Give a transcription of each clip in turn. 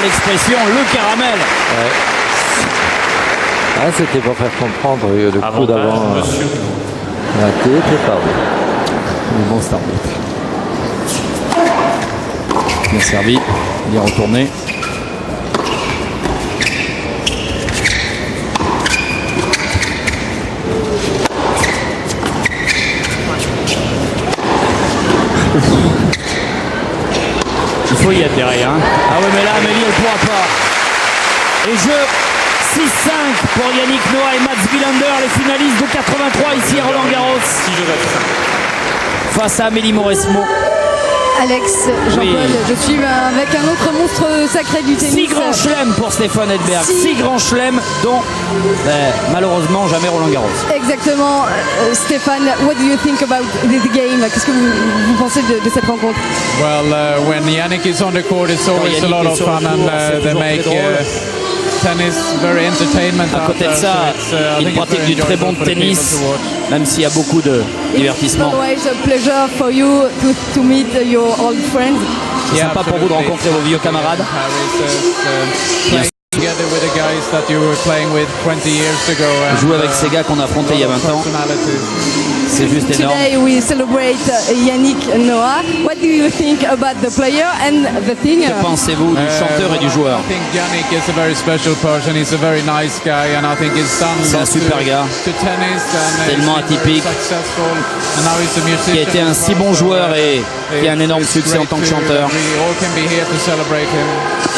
l'expression, le caramel. Ouais. Ah, c'était pour faire comprendre le coup d'avant raté, c'est pas bon. Le bon start. Bien servi, bien retourné. Il faut y être derrière. Hein. Ah ouais, mais là, Amélie, elle ne pourra pas. Et jeu 6-5 pour Yannick Noah et Mats Wilander, les finalistes de 83 ici à Roland-Garros. Face à Amélie Mauresmo. Alex, Jean-Paul, je suis avec un autre monstre sacré du tennis. 6 grands chelems pour Stéphane Edberg. 6 grands chelems, dont malheureusement jamais Roland Garros. Exactement. Stéphane, what do you think about the game? Qu'est-ce que vous pensez de cette rencontre? Well, when Yannick is on the court, it's always a lot of fun, and they make tennis very entertainment. À côté de ça, il pratique du très bon tennis, même s'il y a beaucoup de divertissement. It's always a pleasure for you to meet your old friends. C'est sympa pour vous de rencontrer vos vieux camarades. Jouer avec ces gars qu'on a affrontés il y a 20 ans, c'est juste énorme. Today we celebrate Yannick Noah. What do you think about the player and the thing? Que pensez-vous du chanteur et du joueur? C'est un super gars, tellement atypique, qui a été un si bon joueur et qui a un énorme succès en tant que chanteur.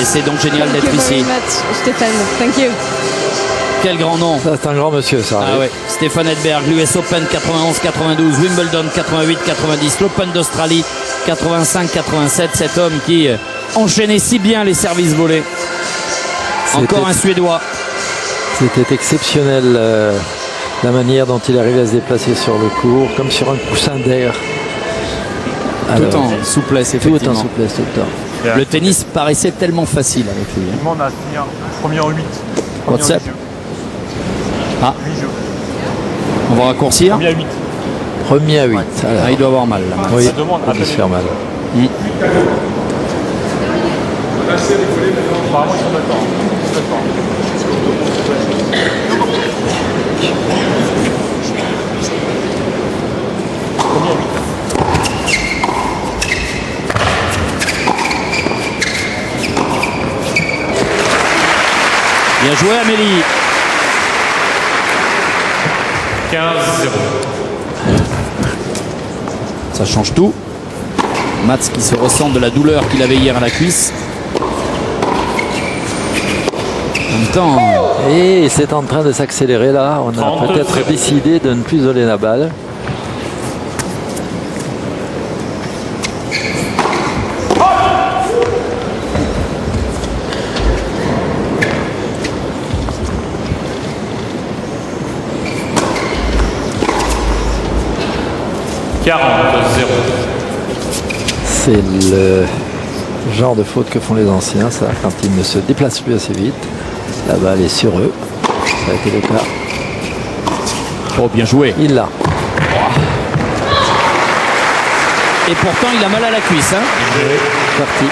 Et c'est donc génial d'être ici. Stéphane, thank you. Quel grand nom. Ça, c'est un grand monsieur, ça. Ah ouais. Stéphane Edberg, l'US Open 91-92, Wimbledon 88-90, l'Open d'Australie 85-87. Cet homme qui enchaînait si bien les services volés. Encore un Suédois. C'était exceptionnel la manière dont il arrivait à se déplacer sur le court, comme sur un coussin d'air. Tout en souplesse, effectivement. Tout en souplesse, tout le temps. Le tennis paraissait tellement facile avec lui. On a signé premier en 8. WhatsApp. Ah. On va raccourcir. Premier à 8. Premier à 8. Ah, il doit avoir mal là. Oui, il doit se faire mal. Apparemment, ils sont d'accord. Premier à 8. Bien joué Amélie. 15-0. Ça change tout. Mats qui se ressent de la douleur qu'il avait hier à la cuisse. En même temps. Et c'est en train de s'accélérer là. On a peut-être décidé de ne plus donner la balle. C'est le genre de faute que font les anciens, ça, quand ils ne se déplacent plus assez vite. La balle est sur eux. Ça a été le cas. Oh, bien joué. Il l'a. Et pourtant, il a mal à la cuisse. Hein. Parti.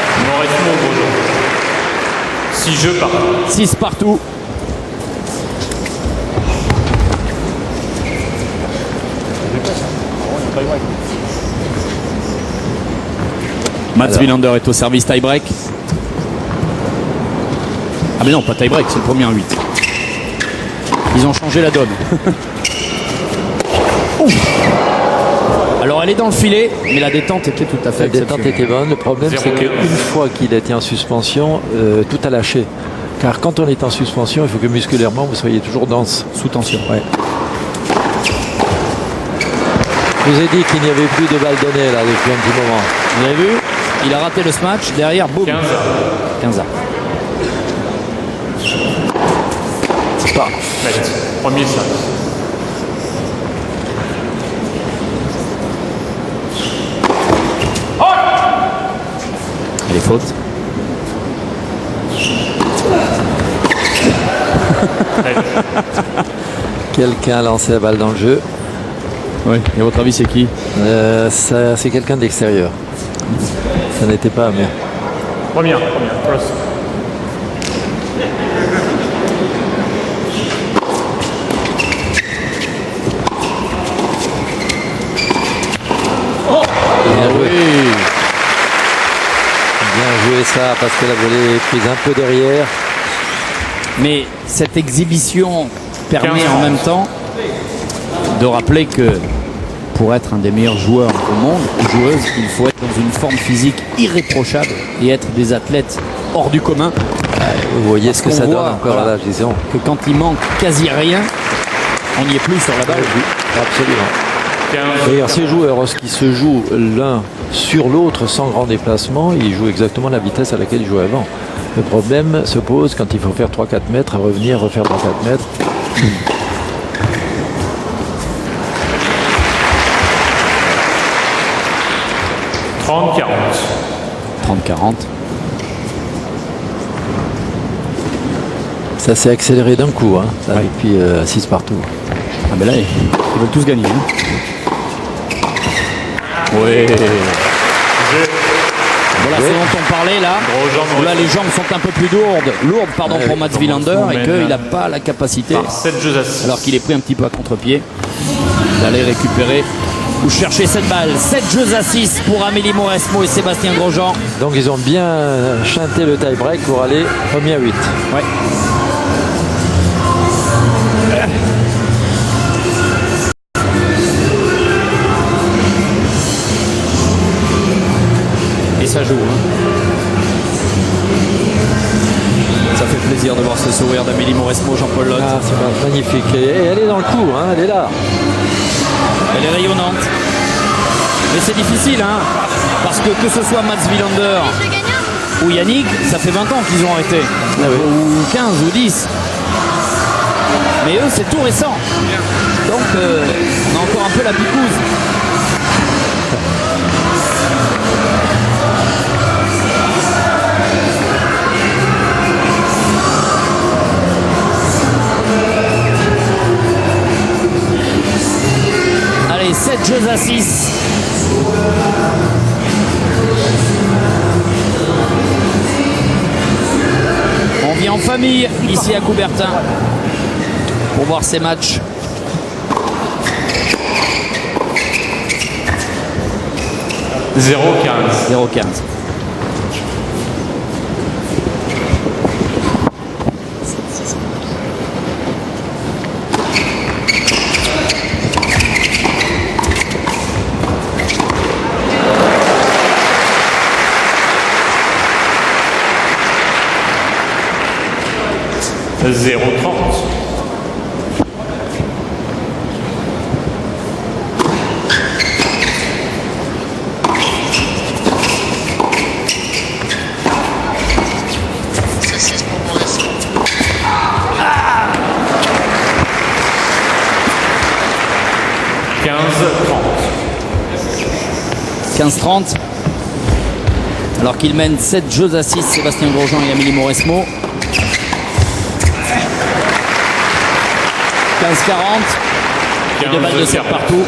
6 jeux partout. 6 partout. Mats Wilander est au service tie-break. Ah mais non, pas tie-break, c'est le premier en 8. Ils ont changé la donne. Alors elle est dans le filet, mais la détente était tout à fait exceptionnelle. La détente était bonne. Le problème, c'est qu'une fois qu'il était en suspension, tout a lâché. Car quand on est en suspension, il faut que musculairement, vous soyez toujours dense. Sous tension. Ouais. Je vous ai dit qu'il n'y avait plus de balles données là depuis un petit moment. Vous avez vu? Il a raté le smash, derrière, boum. 15 ans. Parfait. Premier 5. Elle est faute. Quelqu'un a lancé la balle dans le jeu. Oui. Et à votre avis, c'est qui? C'est quelqu'un d'extérieur. Ça n'était pas Amir. Première. ça, parce que la volée est prise un peu derrière. Mais cette exhibition permet en même temps de rappeler que pour être un des meilleurs joueurs au monde, ou joueuses, il faut être dans une forme physique irréprochable et être des athlètes hors du commun. Vous voyez ce que ça donne voit, encore voilà, là, disons. que quand il manque quasi rien, on n'y est plus sur la balle. Oui, absolument. 15. D'ailleurs, ces joueurs, lorsqu'ils se jouent l'un sur l'autre sans grand déplacement, ils jouent exactement la vitesse à laquelle ils jouaient avant. Le problème se pose quand il faut faire 3-4 mètres, à revenir, refaire 3-4 mètres. 30, 40. 30-40. Ça s'est accéléré d'un coup, hein, ça, et puis 6 partout. Ah ben là, ils veulent tous gagner. Hein. Oui. Voilà ce dont on parlait là. Gros jambes, Là, les jambes sont un peu plus lourdes pardon, pour Mats Wilander et qu'il n'a pas la capacité, Par 7 jeux à 6. alors qu'il est pris un petit peu à contre-pied, d'aller récupérer ou chercher cette balle. 7 jeux à 6 pour Amélie Mauresmo et Sébastien Grosjean. Donc ils ont bien chanté le tie-break pour aller premier à 8. Ouais. Et ça joue. Hein. Ça fait plaisir de voir ce sourire d'Amélie Mauresmo, Jean-Paul Lotte. Ah, c'est magnifique. Et elle est dans le coup, hein, elle est là. Elle est rayonnante. Mais c'est difficile, hein, parce que ce soit Mats Wilander ou Yannick, ça fait 20 ans qu'ils ont arrêté. Ah oui. Ou 15 ou 10. Mais eux, c'est tout récent. Donc, on a encore un peu la picouse. Allez, 7 jeux à 6. On vient en famille ici à Coubertin pour voir ces matchs. « 0-15. 0-15. « 0-30. » « 15-30. Alors qu'il mène 7 jeux à 6, Sébastien Grosjean et Amélie Mauresmo. 15-40. 2 balles de serre partout.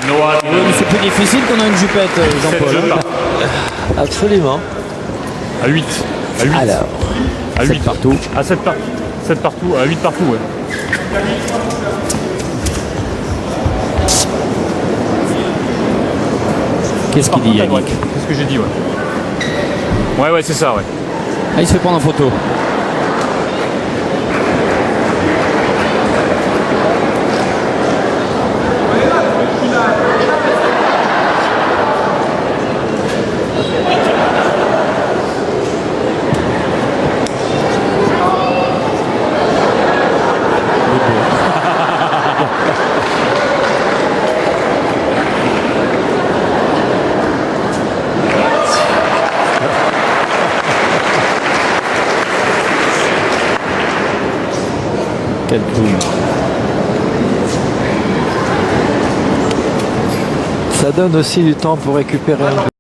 Noah, Oui, mais c'est plus difficile qu'on a une jupette, 7 Jean-Paul. jeux par. Absolument. À 8. À 8. Alors, À 7 8 partout. À 7 partout. 7 partout. À 8 partout, ouais. Qu'est-ce qu'il dit, Ouais, Yannick? c'est ce que j'ai dit, ouais. Ouais, c'est ça, ouais. Ah, il se fait prendre en photo. Quel clown. ça donne aussi du temps pour récupérer un peu.